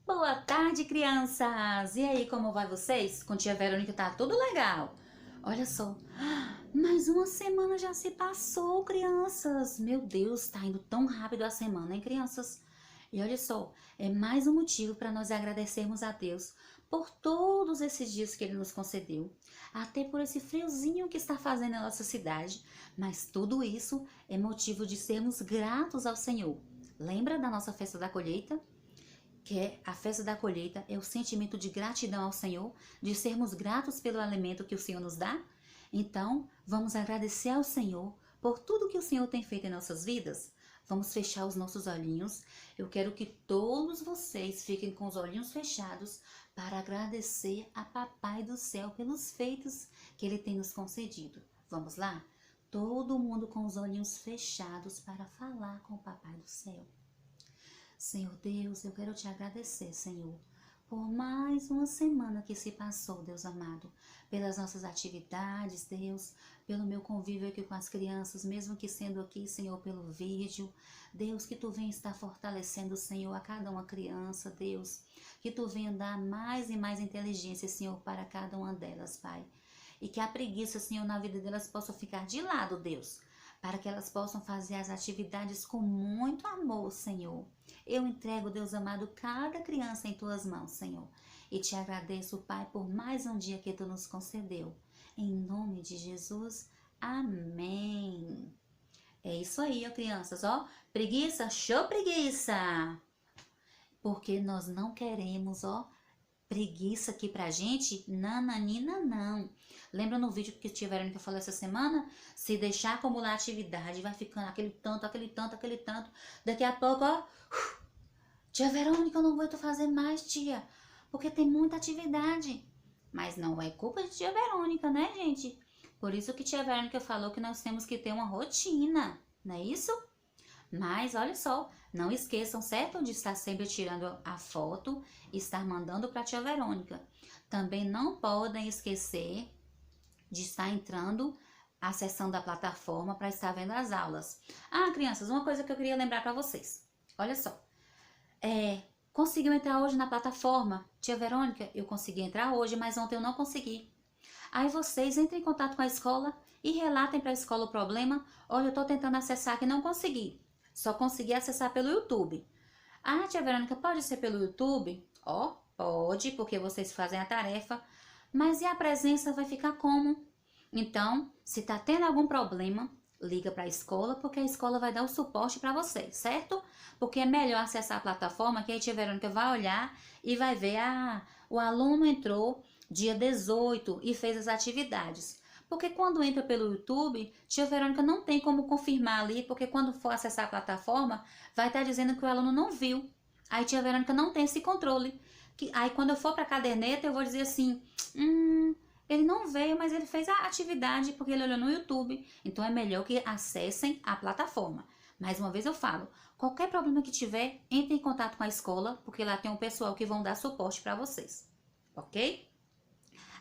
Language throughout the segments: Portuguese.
Boa tarde, crianças! E aí, como vai vocês? Com tia Verônica tá tudo legal. Olha só, mais uma semana já se passou, crianças. Meu Deus, tá indo tão rápido a semana, hein, crianças? E olha só, é mais um motivo para nós agradecermos a Deus por todos esses dias que Ele nos concedeu, até por esse friozinho que está fazendo na nossa cidade, mas tudo isso é motivo de sermos gratos ao Senhor. Lembra da nossa festa da colheita? Que é a festa da colheita, é o sentimento de gratidão ao Senhor, de sermos gratos pelo alimento que o Senhor nos dá. Então, vamos agradecer ao Senhor por tudo que o Senhor tem feito em nossas vidas. Vamos fechar os nossos olhinhos. Eu quero que todos vocês fiquem com os olhinhos fechados para agradecer a Papai do Céu pelos feitos que Ele tem nos concedido. Vamos lá? Todo mundo com os olhinhos fechados para falar com o Papai do Céu. Senhor Deus, eu quero te agradecer, Senhor, por mais uma semana que se passou, Deus amado, pelas nossas atividades, Deus, pelo meu convívio aqui com as crianças, mesmo que sendo aqui, Senhor, pelo vídeo. Deus, que tu venha estar fortalecendo, Senhor, a cada uma criança, Deus, que tu venha dar mais e mais inteligência, Senhor, para cada uma delas, Pai. E que a preguiça, Senhor, na vida delas possa ficar de lado, Deus, para que elas possam fazer as atividades com muito amor, Senhor. Eu entrego, Deus amado, cada criança em tuas mãos, Senhor. E te agradeço, Pai, por mais um dia que tu nos concedeu. Em nome de Jesus, amém. É isso aí, ó, crianças, ó. Preguiça, show preguiça! Porque nós não queremos, ó, preguiça aqui pra gente, nananina não. Lembra no vídeo que tia Verônica falou essa semana? Se deixar acumular atividade, vai ficando aquele tanto, aquele tanto, aquele tanto. Daqui a pouco, ó, tia Verônica, eu não vou fazer mais, tia, porque tem muita atividade. Mas não é culpa de tia Verônica, né, gente? Por isso que tia Verônica falou que nós temos que ter uma rotina, não é isso? Mas olha só, não esqueçam, certo? De estar sempre tirando a foto e estar mandando para a tia Verônica. Também não podem esquecer de estar entrando acessando a plataforma para estar vendo as aulas. Ah, crianças, uma coisa que eu queria lembrar para vocês. Olha só, conseguiu entrar hoje na plataforma? Tia Verônica, eu consegui entrar hoje, mas ontem eu não consegui. Aí vocês entrem em contato com a escola e relatem para a escola o problema. Olha, eu estou tentando acessar aqui e não consegui. Só consegui acessar pelo YouTube. Ah, tia Verônica, pode ser pelo YouTube? Ó, pode, porque vocês fazem a tarefa. Mas e a presença vai ficar como? Então, se está tendo algum problema, liga para a escola, porque a escola vai dar o suporte para vocês, certo? Porque é melhor acessar a plataforma, que a tia Verônica vai olhar e vai ver, o aluno entrou dia 18 e fez as atividades. Porque quando entra pelo YouTube, tia Verônica não tem como confirmar ali, porque quando for acessar a plataforma, vai estar dizendo que o aluno não viu. Aí tia Verônica não tem esse controle. Aí quando eu for para a caderneta, eu vou dizer assim, ele não veio, mas ele fez a atividade porque ele olhou no YouTube. Então é melhor que acessem a plataforma. Mais uma vez eu falo, qualquer problema que tiver, entre em contato com a escola, porque lá tem um pessoal que vão dar suporte para vocês. Ok?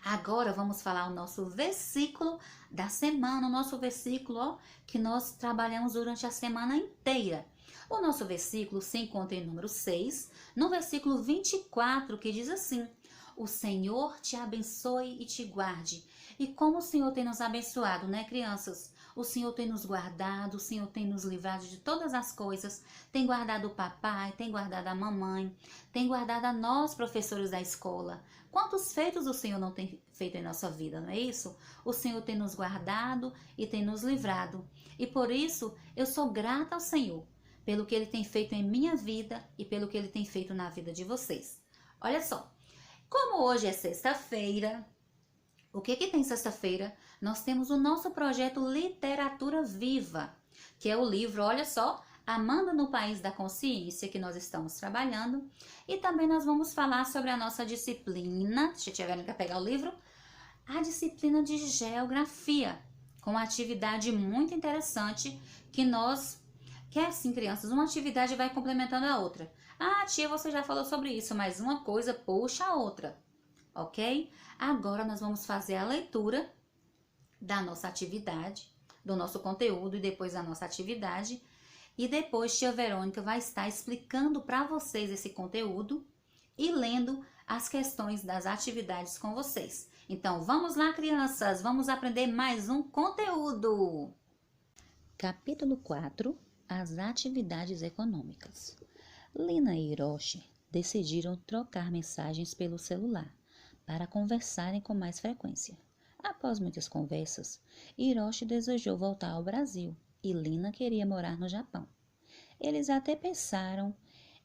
Agora vamos falar o nosso versículo da semana, o nosso versículo, ó, que nós trabalhamos durante a semana inteira. O nosso versículo se encontra em número 6, no versículo 24, que diz assim: O Senhor te abençoe e te guarde. E como o Senhor tem nos abençoado, né, crianças? O Senhor tem nos guardado, o Senhor tem nos livrado de todas as coisas, tem guardado o papai, tem guardado a mamãe, tem guardado a nós, professores da escola. Quantos feitos o Senhor não tem feito em nossa vida, não é isso? O Senhor tem nos guardado e tem nos livrado. E por isso eu sou grata ao Senhor, pelo que Ele tem feito em minha vida e pelo que Ele tem feito na vida de vocês. Olha só, como hoje é sexta-feira, o que tem sexta-feira? Nós temos o nosso projeto Literatura Viva, que é o livro, olha só, Amanda no País da Consciência, que nós estamos trabalhando. E também nós vamos falar sobre a nossa disciplina, se tiverem que pegar o livro, a disciplina de Geografia, com uma atividade muito interessante que é assim, crianças, uma atividade vai complementando a outra. Ah, tia, você já falou sobre isso, mas uma coisa puxa a outra. Ok? Agora nós vamos fazer a leitura da nossa atividade, do nosso conteúdo e depois da nossa atividade. E depois tia Verônica vai estar explicando para vocês esse conteúdo e lendo as questões das atividades com vocês. Então, vamos lá, crianças, vamos aprender mais um conteúdo. Capítulo 4: As atividades econômicas. Lina e Hiroshi decidiram trocar mensagens pelo celular para conversarem com mais frequência. Após muitas conversas, Hiroshi desejou voltar ao Brasil e Lina queria morar no Japão. Eles até pensaram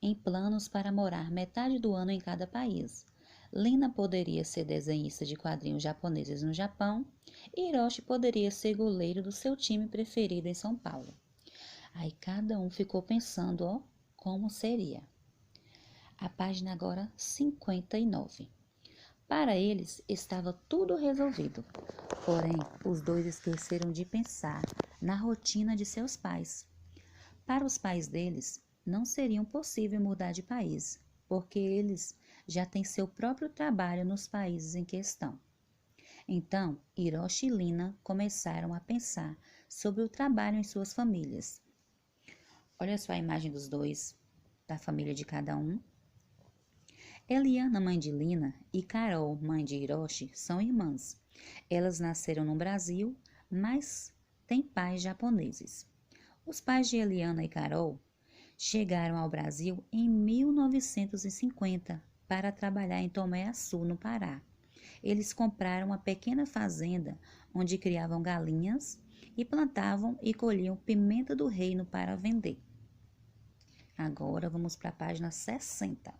em planos para morar metade do ano em cada país. Lina poderia ser desenhista de quadrinhos japoneses no Japão e Hiroshi poderia ser goleiro do seu time preferido em São Paulo. Aí cada um ficou pensando, como seria. A página agora 59. Para eles estava tudo resolvido, porém os dois esqueceram de pensar na rotina de seus pais. Para os pais deles, não seria possível mudar de país, porque eles já têm seu próprio trabalho nos países em questão. Então, Hiroshi e Lina começaram a pensar sobre o trabalho em suas famílias. Olha só a imagem dos dois, da família de cada um. Eliana, mãe de Lina, e Carol, mãe de Hiroshi, são irmãs. Elas nasceram no Brasil, mas têm pais japoneses. Os pais de Eliana e Carol chegaram ao Brasil em 1950 para trabalhar em Tomé-Açu, no Pará. Eles compraram uma pequena fazenda onde criavam galinhas e plantavam e colhiam pimenta do reino para vender. Agora vamos para a página 60.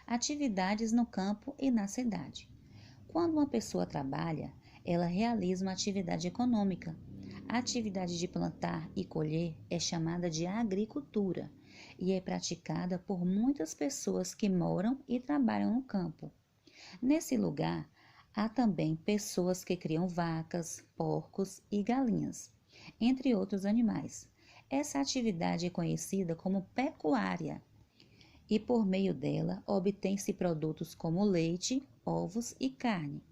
Atividades no campo e na cidade. Quando uma pessoa trabalha, ela realiza uma atividade econômica. A atividade de plantar e colher é chamada de agricultura e é praticada por muitas pessoas que moram e trabalham no campo. Nesse lugar, há também pessoas que criam vacas, porcos e galinhas, entre outros animais. Essa atividade é conhecida como pecuária e por meio dela obtém-se produtos como leite, ovos e carne.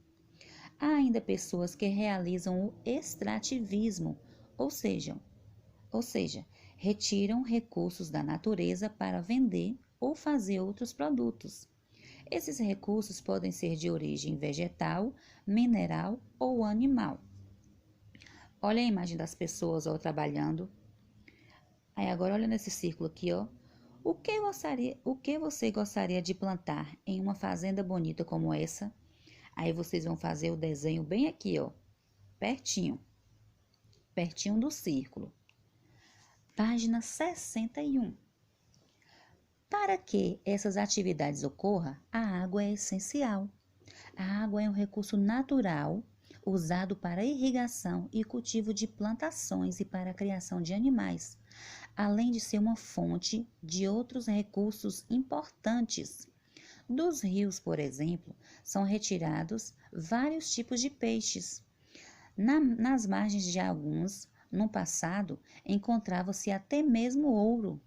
Há ainda pessoas que realizam o extrativismo, ou seja, retiram recursos da natureza para vender ou fazer outros produtos. Esses recursos podem ser de origem vegetal, mineral ou animal. Olha a imagem das pessoas trabalhando. Aí agora olha nesse círculo aqui, O que você gostaria de plantar em uma fazenda bonita como essa? Aí vocês vão fazer o desenho bem aqui, pertinho do círculo. Página 61. Para que essas atividades ocorram, a água é essencial. A água é um recurso natural usado para irrigação e cultivo de plantações e para a criação de animais, além de ser uma fonte de outros recursos importantes. Dos rios, por exemplo, são retirados vários tipos de peixes. Nas margens de alguns, no passado, encontrava-se até mesmo ouro.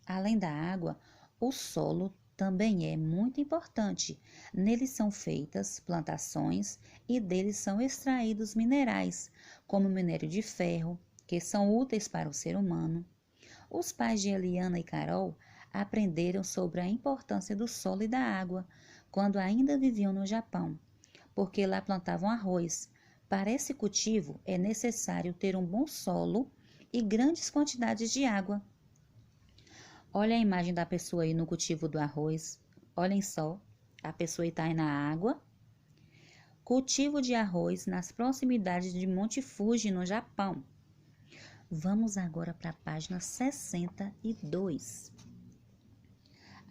Além da água, o solo também é muito importante. Neles são feitas plantações e deles são extraídos minerais, como minério de ferro, que são úteis para o ser humano. Os pais de Eliana e Carol aprenderam sobre a importância do solo e da água quando ainda viviam no Japão, porque lá plantavam arroz. Para esse cultivo é necessário ter um bom solo e grandes quantidades de água. Olha a imagem da pessoa aí no cultivo do arroz. Olhem só, a pessoa está aí na água. Cultivo de arroz nas proximidades de Monte Fuji, no Japão. Vamos agora para a página 62.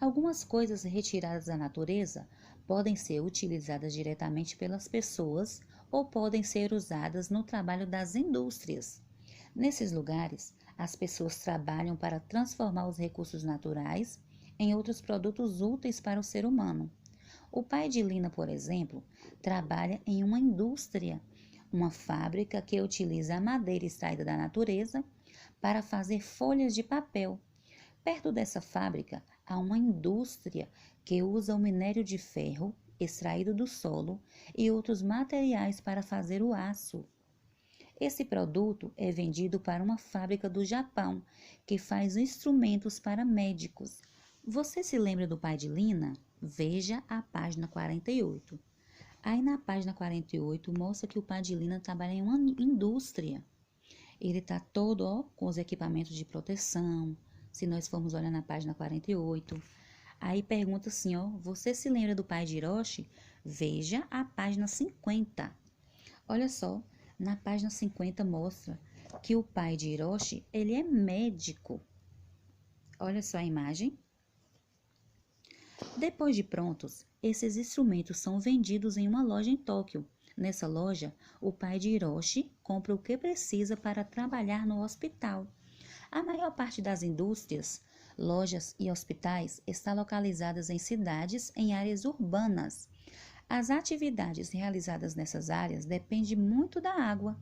Algumas coisas retiradas da natureza podem ser utilizadas diretamente pelas pessoas ou podem ser usadas no trabalho das indústrias. Nesses lugares, as pessoas trabalham para transformar os recursos naturais em outros produtos úteis para o ser humano. O pai de Lina, por exemplo, trabalha em uma indústria, uma fábrica que utiliza a madeira extraída da natureza para fazer folhas de papel. Perto dessa fábrica, há uma indústria que usa o minério de ferro extraído do solo e outros materiais para fazer o aço. Esse produto é vendido para uma fábrica do Japão que faz instrumentos para médicos. Você se lembra do pai de Lina? Veja a página 48. Aí na página 48 mostra que o pai de Lina trabalha em uma indústria. Ele está todo, ó, com os equipamentos de proteção. Se nós formos olhar na página 48. Aí pergunta assim, ó, você se lembra do pai de Hiroshi? Veja a página 50. Olha só, na página 50 mostra que o pai de Hiroshi, ele é médico. Olha só a imagem. Depois de prontos, esses instrumentos são vendidos em uma loja em Tóquio. Nessa loja, o pai de Hiroshi compra o que precisa para trabalhar no hospital. A maior parte das indústrias, lojas e hospitais está localizadas em cidades em áreas urbanas. As atividades realizadas nessas áreas dependem muito da água.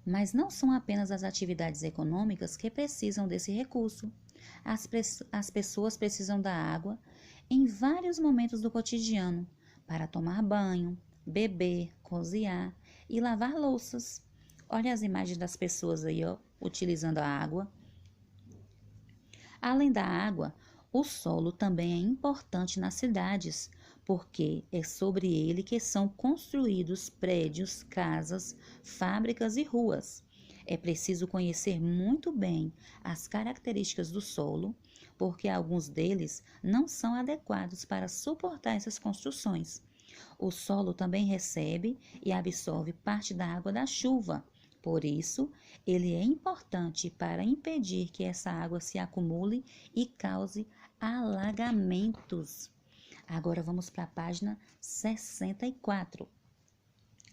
Mas não são apenas as atividades econômicas que precisam desse recurso. As pessoas precisam da água em vários momentos do cotidiano, para tomar banho, beber, cozinhar e lavar louças. Olha as imagens das pessoas aí, ó, utilizando a água. Além da água, o solo também é importante nas cidades, porque é sobre ele que são construídos prédios, casas, fábricas e ruas. É preciso conhecer muito bem as características do solo, porque alguns deles não são adequados para suportar essas construções. O solo também recebe e absorve parte da água da chuva. Por isso, ele é importante para impedir que essa água se acumule e cause alagamentos. Agora vamos para a página 64.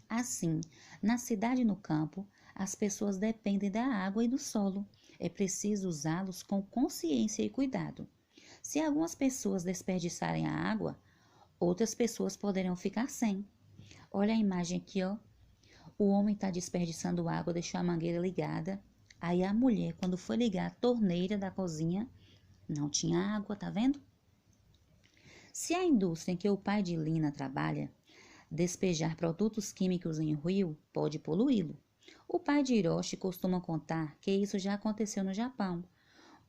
Assim, na cidade e no campo, as pessoas dependem da água e do solo. É preciso usá-los com consciência e cuidado. Se algumas pessoas desperdiçarem a água, outras pessoas poderão ficar sem. Olha a imagem aqui, ó. O homem está desperdiçando água, deixou a mangueira ligada. Aí a mulher, quando foi ligar a torneira da cozinha, não tinha água, tá vendo? Se a indústria em que o pai de Lina trabalha despejar produtos químicos em um rio, pode poluí-lo. O pai de Hiroshi costuma contar que isso já aconteceu no Japão.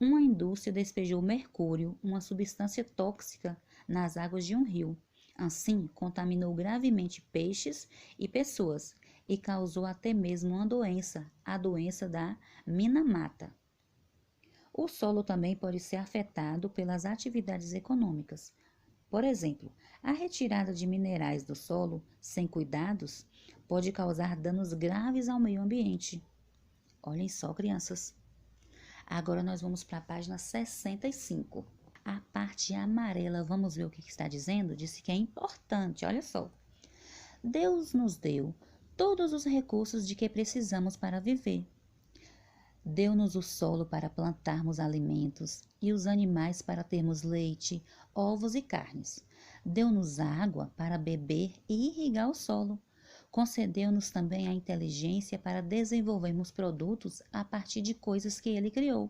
Uma indústria despejou mercúrio, uma substância tóxica, nas águas de um rio. Assim, contaminou gravemente peixes e pessoas e causou até mesmo uma doença, a doença da Minamata. O solo também pode ser afetado pelas atividades econômicas. Por exemplo, a retirada de minerais do solo, sem cuidados, pode causar danos graves ao meio ambiente. Olhem só, crianças. Agora nós vamos para a página 65. A parte amarela, vamos ver o que está dizendo? Disse que é importante, olha só. Deus nos deu todos os recursos de que precisamos para viver. Deu-nos o solo para plantarmos alimentos e os animais para termos leite, ovos e carnes. Deu-nos água para beber e irrigar o solo. Concedeu-nos também a inteligência para desenvolvermos produtos a partir de coisas que ele criou.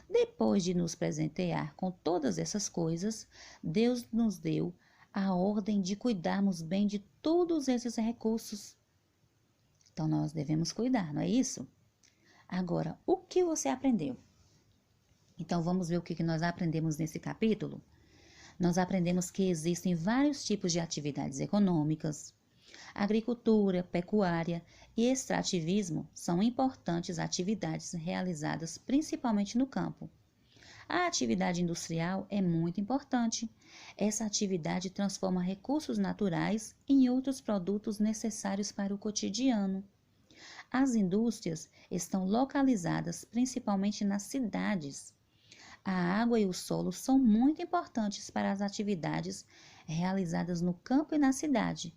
Depois de nos presentear com todas essas coisas, Deus nos deu a ordem de cuidarmos bem de todos esses recursos. Então nós devemos cuidar, não é isso? Agora, o que você aprendeu? Então, vamos ver o que nós aprendemos nesse capítulo? Nós aprendemos que existem vários tipos de atividades econômicas. Agricultura, pecuária e extrativismo são importantes atividades realizadas principalmente no campo. A atividade industrial é muito importante. Essa atividade transforma recursos naturais em outros produtos necessários para o cotidiano. As indústrias estão localizadas principalmente nas cidades. A água e o solo são muito importantes para as atividades realizadas no campo e na cidade.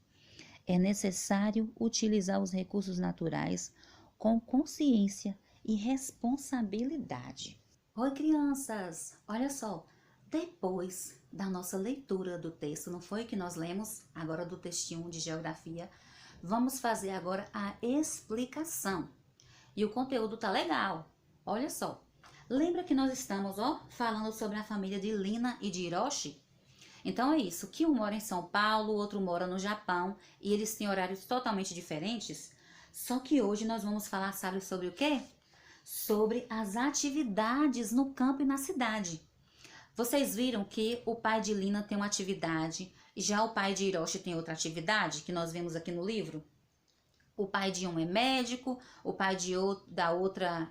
É necessário utilizar os recursos naturais com consciência e responsabilidade. Oi, crianças! Olha só, depois da nossa leitura do texto, não foi que nós lemos agora do textinho de geografia? Vamos fazer agora a explicação. E o conteúdo tá legal. Olha só. Lembra que nós estamos, falando sobre a família de Lina e de Hiroshi? Então é isso, que um mora em São Paulo, o outro mora no Japão e eles têm horários totalmente diferentes. Só que hoje nós vamos falar, sabe sobre o quê? Sobre as atividades no campo e na cidade. Vocês viram que o pai de Lina tem uma atividade, e já o pai de Hiroshi tem outra atividade, que nós vemos aqui no livro? O pai de um é médico, o pai da outra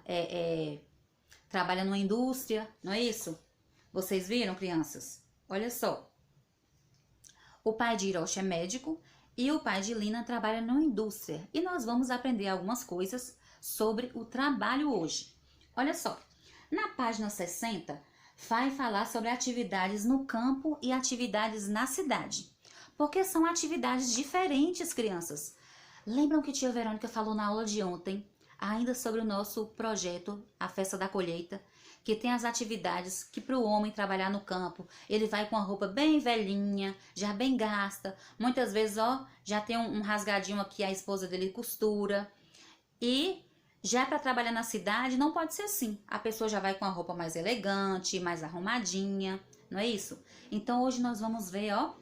trabalha numa indústria, não é isso? Vocês viram, crianças? Olha só. O pai de Hiroshi é médico e o pai de Lina trabalha numa indústria. E nós vamos aprender algumas coisas sobre o trabalho hoje. Olha só. Na página 60, vai falar sobre atividades no campo e atividades na cidade. Porque são atividades diferentes, crianças. Lembram que tia Verônica falou na aula de ontem, ainda sobre o nosso projeto, a Festa da Colheita, que tem as atividades que para o homem trabalhar no campo, ele vai com a roupa bem velhinha, já bem gasta, muitas vezes, ó, já tem um rasgadinho aqui, a esposa dele costura, e já para trabalhar na cidade não pode ser assim, a pessoa já vai com a roupa mais elegante, mais arrumadinha, não é isso? Então hoje nós vamos ver, ó,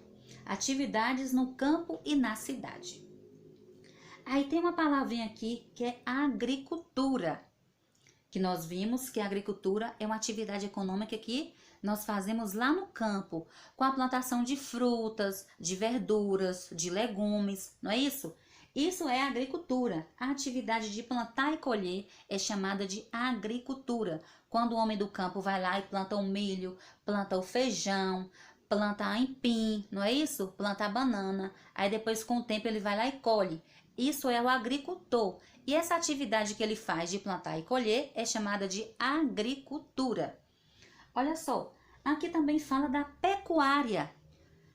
atividades no campo e na cidade. Aí tem uma palavrinha aqui que é agricultura, que nós vimos que a agricultura é uma atividade econômica que nós fazemos lá no campo, com a plantação de frutas, de verduras, de legumes, não é isso? Isso é agricultura. A atividade de plantar e colher é chamada de agricultura. Quando o homem do campo vai lá e planta o milho, planta o feijão, planta a aipim, não é isso? Planta a banana. Aí depois com o tempo ele vai lá e colhe. Isso é o agricultor. E essa atividade que ele faz de plantar e colher é chamada de agricultura. Olha só, aqui também fala da pecuária.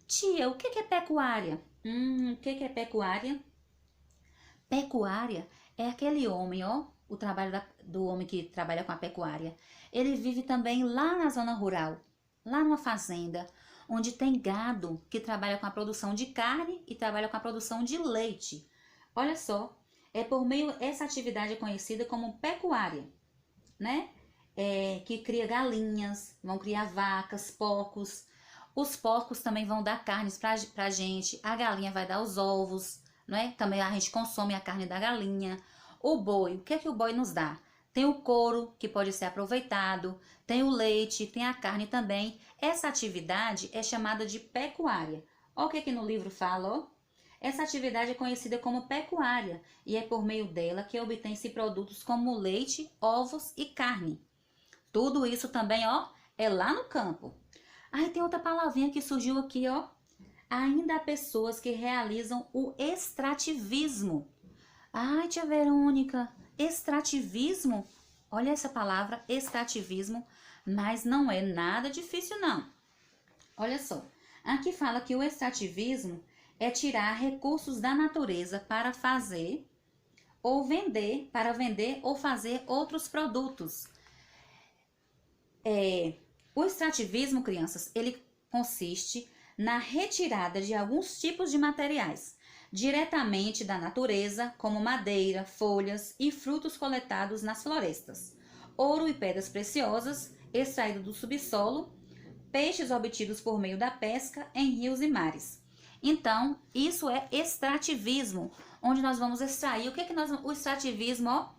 Tia, o que é pecuária? O que é pecuária? Pecuária é aquele homem, ó, o trabalho do homem que trabalha com a pecuária. Ele vive também lá na zona rural, lá numa fazenda, onde tem gado que trabalha com a produção de carne e trabalha com a produção de leite. Olha só, essa atividade é conhecida como pecuária, né? Que cria galinhas, vão criar vacas, porcos. Os porcos também vão dar carnes pra gente. A galinha vai dar os ovos, né? Também a gente consome a carne da galinha. O boi, o que é que o boi nos dá? Tem o couro, que pode ser aproveitado, tem o leite, tem a carne também. Essa atividade é chamada de pecuária. Olha o que no livro fala, ó. Essa atividade é conhecida como pecuária e é por meio dela que obtém-se produtos como leite, ovos e carne. Tudo isso também, ó, é lá no campo. Aí tem outra palavrinha que surgiu aqui, ó. Ainda há pessoas que realizam o extrativismo. Ai, tia Verônica, extrativismo? Olha essa palavra, extrativismo, mas não é nada difícil não. Olha só, aqui fala que o extrativismo é tirar recursos da natureza para fazer ou vender, ou fazer outros produtos. O extrativismo, crianças, ele consiste na retirada de alguns tipos de materiais diretamente da natureza, como madeira, folhas e frutos coletados nas florestas, ouro e pedras preciosas extraídos do subsolo, peixes obtidos por meio da pesca em rios e mares. Então, isso é extrativismo, onde nós vamos extrair. O extrativismo, ó,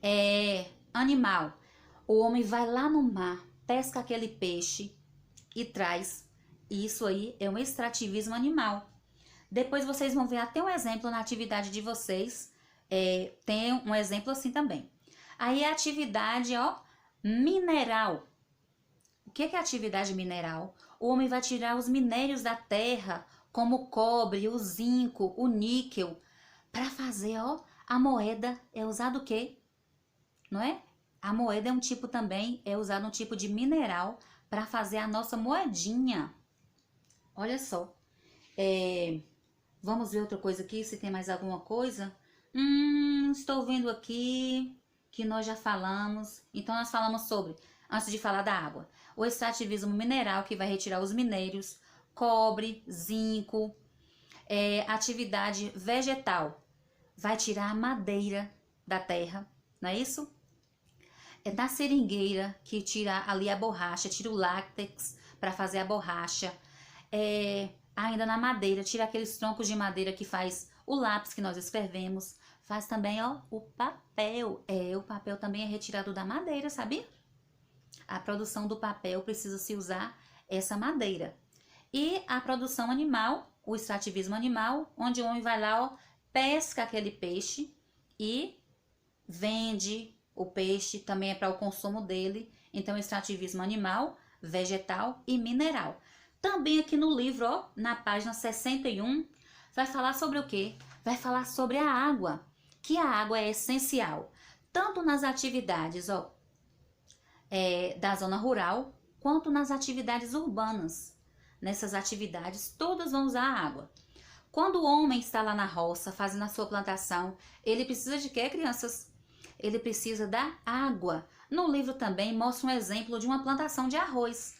é animal. O homem vai lá no mar, pesca aquele peixe e traz. Isso aí é um extrativismo animal. Depois vocês vão ver até um exemplo na atividade de vocês. Tem um exemplo assim também. Aí a atividade, ó, mineral. O que é atividade mineral? O homem vai tirar os minérios da terra, como o cobre, o zinco, o níquel, para fazer, ó, a moeda. É usado o quê? Não é? A moeda é um tipo também, é usado um tipo de mineral para fazer a nossa moedinha. Olha só. Vamos ver outra coisa aqui, se tem mais alguma coisa. Estou vendo aqui que nós já falamos. Então nós falamos sobre, antes de falar da água, o extrativismo mineral, que vai retirar os minérios, cobre, zinco. Atividade vegetal, vai tirar a madeira da terra, não é isso? É da seringueira, que tira ali a borracha, tira o látex para fazer a borracha. Ainda na madeira, tira aqueles troncos de madeira que faz o lápis que nós escrevemos. Faz também, ó, o papel. O papel também é retirado da madeira, sabia? A produção do papel precisa se usar essa madeira. E a produção animal, o extrativismo animal, onde o homem vai lá, ó, pesca aquele peixe e vende o peixe, também é para o consumo dele. Então, extrativismo animal, vegetal e mineral. Também aqui no livro, ó, na página 61, vai falar sobre o quê? Vai falar sobre a água, que a água é essencial, tanto nas atividades, ó, da zona rural, quanto nas atividades urbanas. Nessas atividades, todas vão usar a água. Quando o homem está lá na roça, fazendo a sua plantação, ele precisa de quê, crianças? Ele precisa da água. No livro também mostra um exemplo de uma plantação de arroz,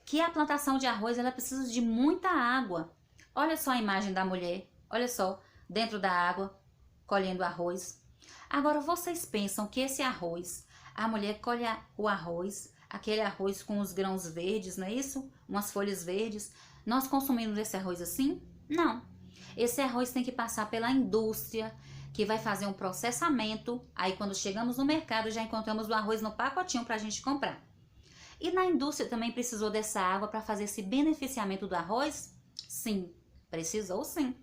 que a plantação de arroz ela precisa de muita água. Olha só a imagem da mulher, olha só, dentro da água, colhendo arroz. Agora vocês pensam que esse arroz, a mulher colhe o arroz, aquele arroz com os grãos verdes, não é isso? Umas folhas verdes. Nós consumimos esse arroz assim? Não. Esse arroz tem que passar pela indústria, que vai fazer um processamento. Aí quando chegamos no mercado já encontramos o arroz no pacotinho para a gente comprar. E na indústria também precisou dessa água para fazer esse beneficiamento do arroz? Sim, precisou sim.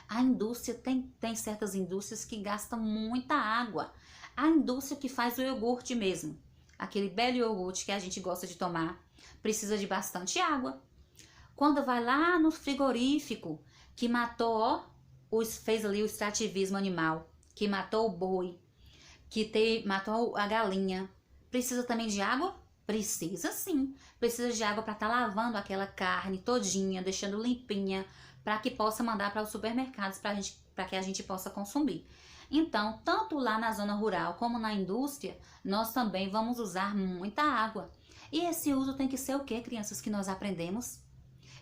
A indústria tem certas indústrias que gastam muita água. A indústria que faz o iogurte mesmo, aquele belo iogurte que a gente gosta de tomar, precisa de bastante água. Quando vai lá no frigorífico, que matou, ó, fez ali o extrativismo animal, que matou o boi, matou a galinha, precisa também de água? Precisa sim. Precisa de água para estar lavando aquela carne todinha, deixando limpinha, para que possa mandar para os supermercados para que a gente possa consumir. Então, tanto lá na zona rural como na indústria, nós também vamos usar muita água. E esse uso tem que ser o que, crianças, que nós aprendemos?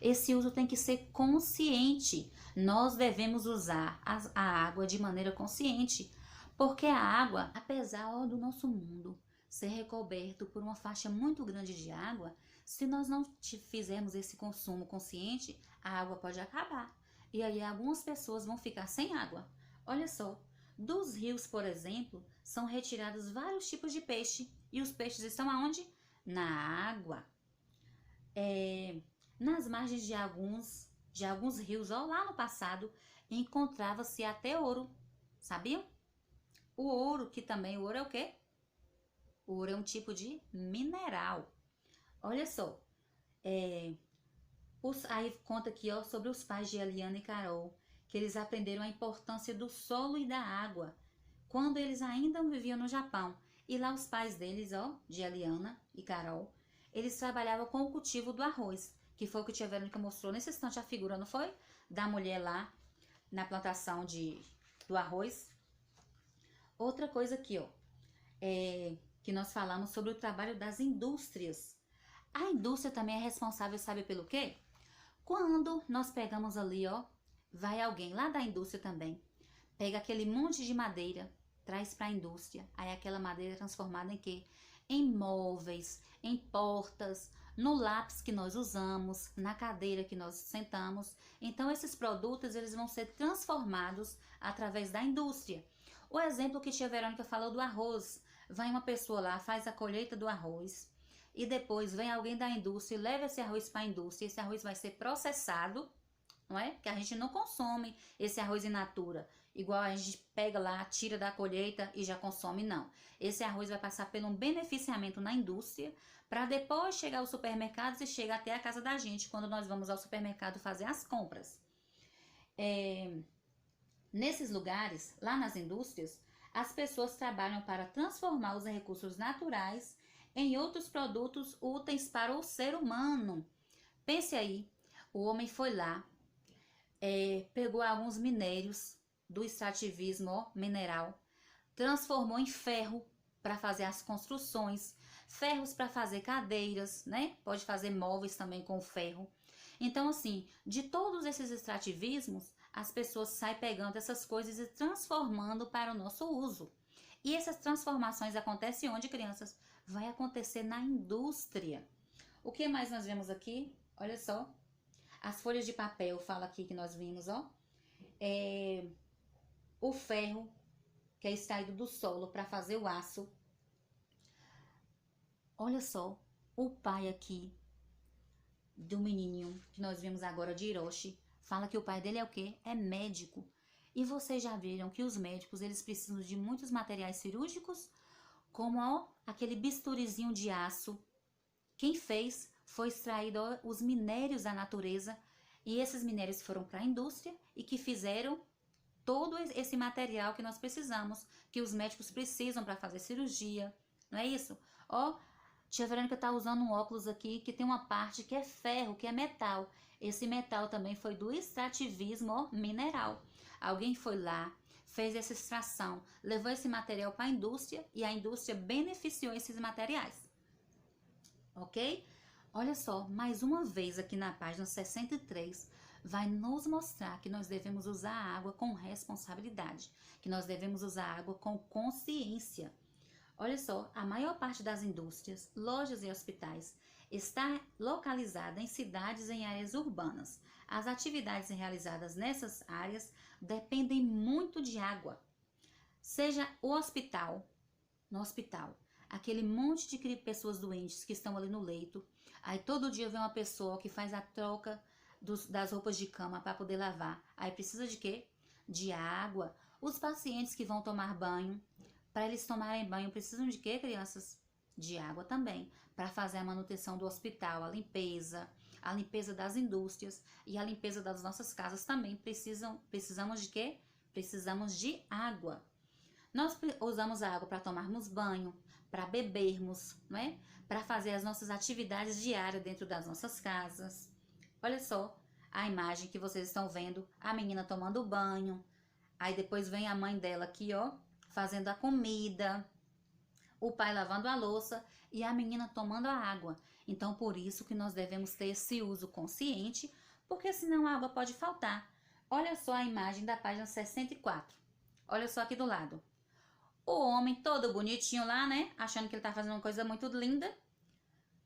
Esse uso tem que ser consciente. Nós devemos usar a água de maneira consciente, porque a água, apesar do nosso mundo ser recoberto por uma faixa muito grande de água, se nós não fizermos esse consumo consciente, a água pode acabar. E aí algumas pessoas vão ficar sem água. Olha só, dos rios, por exemplo, são retirados vários tipos de peixe. E os peixes estão aonde? Na água. Nas margens de alguns rios, ó, lá no passado, encontrava-se até ouro. Sabiam? O ouro é o quê? O ouro é um tipo de mineral. Olha só, aí conta aqui, ó, sobre os pais de Eliana e Carol, que eles aprenderam a importância do solo e da água quando eles ainda viviam no Japão. E lá os pais deles, ó, de Eliana e Carol, eles trabalhavam com o cultivo do arroz, que foi o que a tia Verônica mostrou nesse instante a figura, não foi? Da mulher lá na plantação do arroz. Outra coisa aqui, ó, que nós falamos sobre o trabalho das indústrias. A indústria também é responsável, sabe pelo quê? Quando nós pegamos ali, ó, vai alguém lá da indústria também, pega aquele monte de madeira, traz para a indústria, aí aquela madeira é transformada em quê? Em móveis, em portas, no lápis que nós usamos, na cadeira que nós sentamos. Então esses produtos eles vão ser transformados através da indústria. O exemplo que tia Verônica falou do arroz, vai uma pessoa lá, faz a colheita do arroz e depois vem alguém da indústria e leva esse arroz para a indústria. Esse arroz vai ser processado, não é? Porque a gente não consome esse arroz in natura, igual a gente pega lá, tira da colheita e já consome, não. Esse arroz vai passar por um beneficiamento na indústria para depois chegar aos supermercados e chegar até a casa da gente, quando nós vamos ao supermercado fazer as compras. Nesses lugares, lá nas indústrias, as pessoas trabalham para transformar os recursos naturais em outros produtos úteis para o ser humano. Pense aí, o homem foi lá, pegou alguns minérios do extrativismo mineral, transformou em ferro para fazer as construções, ferros para fazer cadeiras, né? Pode fazer móveis também com ferro. Então, assim, de todos esses extrativismos, as pessoas saem pegando essas coisas e transformando para o nosso uso. E essas transformações acontecem onde, crianças? Vai acontecer na indústria. O que mais nós vemos aqui? Olha só. As folhas de papel, fala aqui que nós vimos, ó. O ferro, que é extraído do solo para fazer o aço. Olha só, o pai aqui do menininho que nós vimos agora de Hiroshi fala que o pai dele é o quê? É médico. E vocês já viram que os médicos, eles precisam de muitos materiais cirúrgicos, como ó, aquele bisturizinho de aço. Quem fez foi extraído ó, os minérios da natureza, e esses minérios foram para a indústria e que fizeram todo esse material que nós precisamos, que os médicos precisam para fazer cirurgia, não é isso? Ó, tia Verônica tá usando um óculos aqui que tem uma parte que é ferro, que é metal. Esse metal também foi do extrativismo ó, mineral. Alguém foi lá, fez essa extração, levou esse material para a indústria e a indústria beneficiou esses materiais. Ok? Olha só, mais uma vez aqui na página 63, vai nos mostrar que nós devemos usar a água com responsabilidade, que nós devemos usar a água com consciência. Olha só, a maior parte das indústrias, lojas e hospitais está localizada em cidades e em áreas urbanas. As atividades realizadas nessas áreas dependem muito de água. Seja o hospital, no hospital, aquele monte de pessoas doentes que estão ali no leito, aí todo dia vem uma pessoa que faz a troca das roupas de cama para poder lavar. Aí precisa de quê? De água. Os pacientes que vão tomar banho, para eles tomarem banho, precisam de quê, crianças? De água também, para fazer a manutenção do hospital, a limpeza das indústrias e a limpeza das nossas casas também precisamos de quê? Precisamos de água. Nós usamos a água para tomarmos banho, para bebermos, não é? Para fazer as nossas atividades diárias dentro das nossas casas. Olha só a imagem que vocês estão vendo, a menina tomando banho, aí depois vem a mãe dela aqui, ó, fazendo a comida, o pai lavando a louça e a menina tomando a água. Então, por isso que nós devemos ter esse uso consciente, porque senão a água pode faltar. Olha só a imagem da página 64. Olha só aqui do lado. O homem todo bonitinho lá, né? Achando que ele tá fazendo uma coisa muito linda.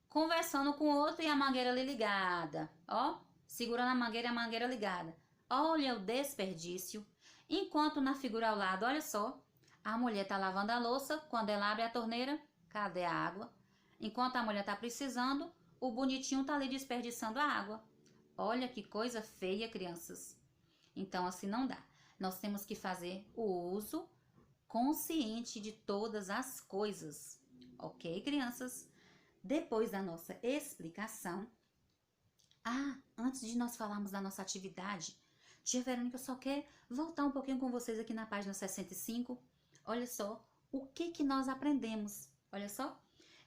Conversando com o outro e a mangueira ali ligada. Ó, segurando a mangueira e a mangueira ligada. Olha o desperdício. Enquanto na figura ao lado, olha só. A mulher tá lavando a louça. Quando ela abre a torneira, cadê a água? Enquanto a mulher tá precisando, o bonitinho tá ali desperdiçando a água. Olha que coisa feia, crianças. Então assim não dá. Nós temos que fazer o uso consciente de todas as coisas. Ok, crianças? Depois da nossa explicação... antes de nós falarmos da nossa atividade, tia Verônica só quer voltar um pouquinho com vocês aqui na página 65. Olha só o que nós aprendemos. Olha só.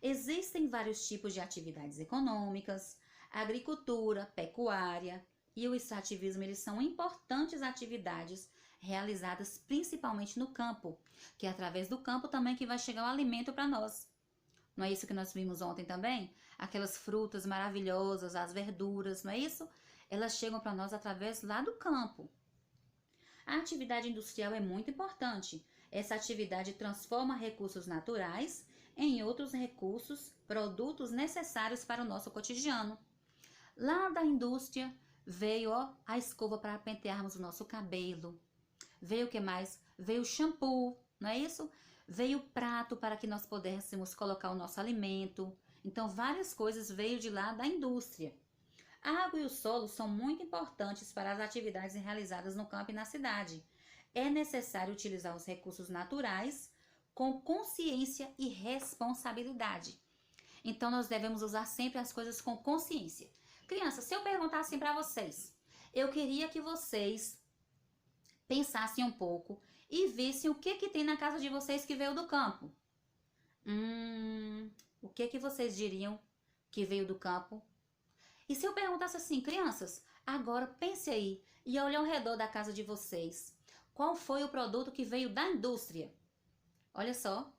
Existem vários tipos de atividades econômicas, agricultura, pecuária e o extrativismo, eles são importantes atividades realizadas principalmente no campo, que é através do campo também que vai chegar o alimento para nós. Não é isso que nós vimos ontem também? Aquelas frutas maravilhosas, as verduras, não é isso? Elas chegam para nós através lá do campo. A atividade industrial é muito importante. Essa atividade transforma recursos naturais em outros recursos, produtos necessários para o nosso cotidiano. Lá da indústria veio a escova para pentearmos o nosso cabelo. Veio o que mais? Veio o shampoo, não é isso? Veio o prato para que nós pudéssemos colocar o nosso alimento. Então, várias coisas veio de lá da indústria. A água e o solo são muito importantes para as atividades realizadas no campo e na cidade. É necessário utilizar os recursos naturais com consciência e responsabilidade. Então, nós devemos usar sempre as coisas com consciência. Crianças, se eu perguntar assim para vocês, eu queria que vocês pensassem um pouco e vissem o que tem na casa de vocês que veio do campo. O que vocês diriam que veio do campo? E se eu perguntasse assim, crianças, agora pense aí e olhe ao redor da casa de vocês. Qual foi o produto que veio da indústria? Olha só.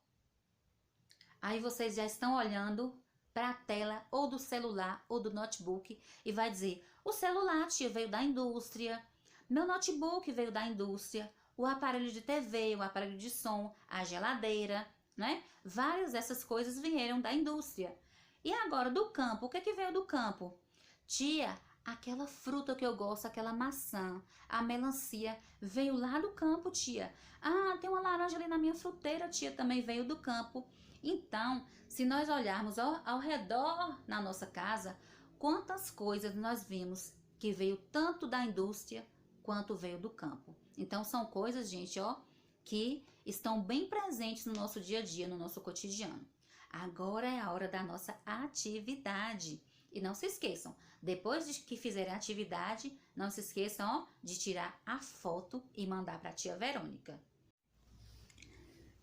Aí vocês já estão olhando para a tela ou do celular ou do notebook e vai dizer, o celular, tia, veio da indústria, meu notebook veio da indústria, o aparelho de TV, o aparelho de som, a geladeira, né? Várias dessas coisas vieram da indústria. E agora do campo, o que veio do campo? Tia, Aquela fruta que eu gosto, aquela maçã, a melancia, veio lá do campo, tia. Ah, tem uma laranja ali na minha fruteira, tia, também veio do campo. Então, se nós olharmos ao redor na nossa casa, quantas coisas nós vimos que veio tanto da indústria quanto veio do campo. Então, são coisas, gente, ó, que estão bem presentes no nosso dia a dia, no nosso cotidiano. Agora é a hora da nossa atividade. E não se esqueçam, depois de que fizerem a atividade, não se esqueçam, ó, de tirar a foto e mandar para a tia Verônica.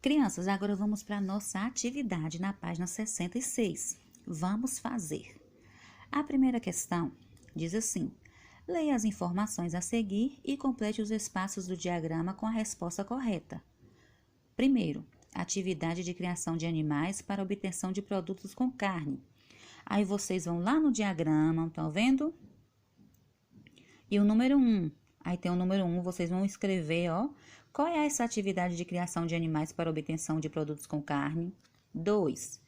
Crianças, agora vamos para a nossa atividade na página 66. Vamos fazer. A primeira questão diz assim: leia as informações a seguir e complete os espaços do diagrama com a resposta correta. Primeiro, atividade de criação de animais para obtenção de produtos com carne. Aí vocês vão lá no diagrama, estão vendo? E o número 1. Aí tem o número 1, vocês vão escrever, ó. Qual é essa atividade de criação de animais para obtenção de produtos com carne? 2.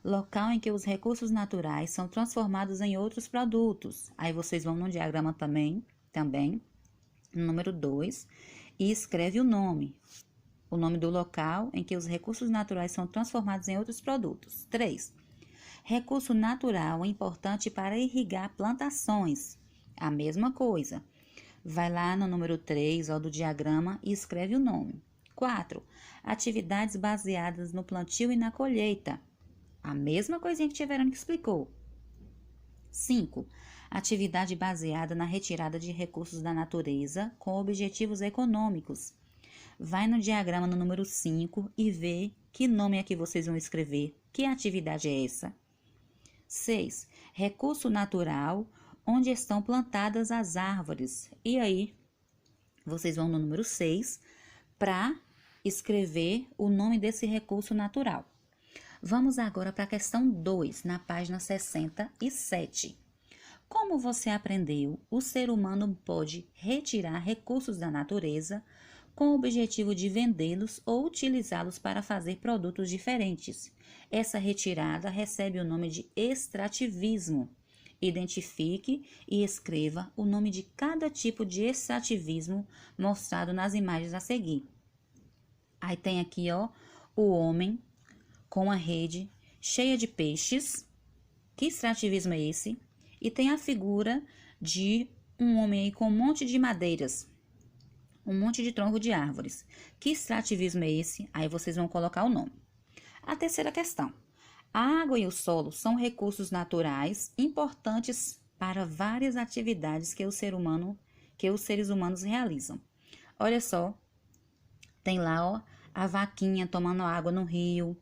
Local em que os recursos naturais são transformados em outros produtos. Aí vocês vão no diagrama também, número 2, e escreve o nome do local em que os recursos naturais são transformados em outros produtos. 3. Recurso natural importante para irrigar plantações. A mesma coisa. Vai lá no número 3, ó, do diagrama e escreve o nome. 4. Atividades baseadas no plantio e na colheita. A mesma coisinha que a tia Verônica explicou. 5. Atividade baseada na retirada de recursos da natureza com objetivos econômicos. Vai no diagrama no número 5 e vê que nome é que vocês vão escrever. Que atividade é essa? 6. Recurso natural, onde estão plantadas as árvores. E aí, vocês vão no número 6 para escrever o nome desse recurso natural. Vamos agora para a questão 2, na página 67. Como você aprendeu, o ser humano pode retirar recursos da natureza com o objetivo de vendê-los ou utilizá-los para fazer produtos diferentes. Essa retirada recebe o nome de extrativismo. Identifique e escreva o nome de cada tipo de extrativismo mostrado nas imagens a seguir. Aí tem aqui, ó, o homem com a rede cheia de peixes. Que extrativismo é esse? E tem a figura de um homem aí com um monte de madeiras, um monte de tronco de árvores. Que extrativismo é esse? Aí vocês vão colocar o nome. A terceira questão. A água e o solo são recursos naturais importantes para várias atividades que os seres humanos realizam. Olha só, tem lá, ó, a vaquinha tomando água no rio,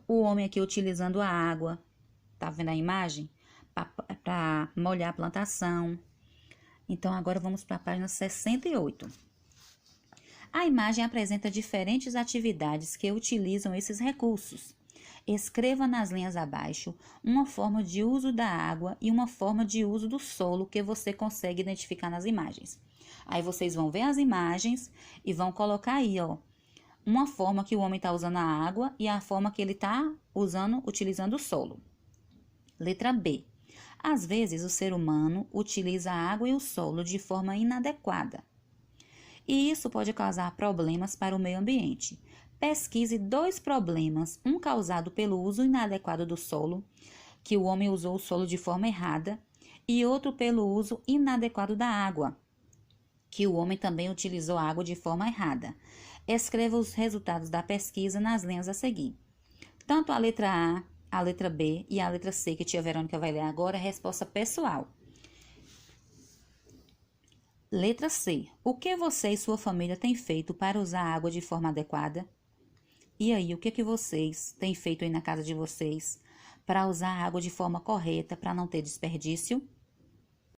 o homem aqui utilizando a água, tá vendo a imagem? Para molhar a plantação. Então, agora vamos para a página 68. A imagem apresenta diferentes atividades que utilizam esses recursos. Escreva nas linhas abaixo uma forma de uso da água e uma forma de uso do solo que você consegue identificar nas imagens. Aí vocês vão ver as imagens e vão colocar aí, ó, uma forma que o homem está usando a água e a forma que ele está utilizando o solo. Letra B. Às vezes, o ser humano utiliza a água e o solo de forma inadequada. E isso pode causar problemas para o meio ambiente. Pesquise 2 problemas, um causado pelo uso inadequado do solo, que o homem usou o solo de forma errada, e outro pelo uso inadequado da água, que o homem também utilizou a água de forma errada. Escreva os resultados da pesquisa nas linhas a seguir. Tanto a letra A, a letra B e a letra C, que a tia Verônica vai ler agora, é resposta pessoal. Letra C. O que você e sua família têm feito para usar a água de forma adequada? E aí, o que vocês têm feito aí na casa de vocês para usar a água de forma correta, para não ter desperdício?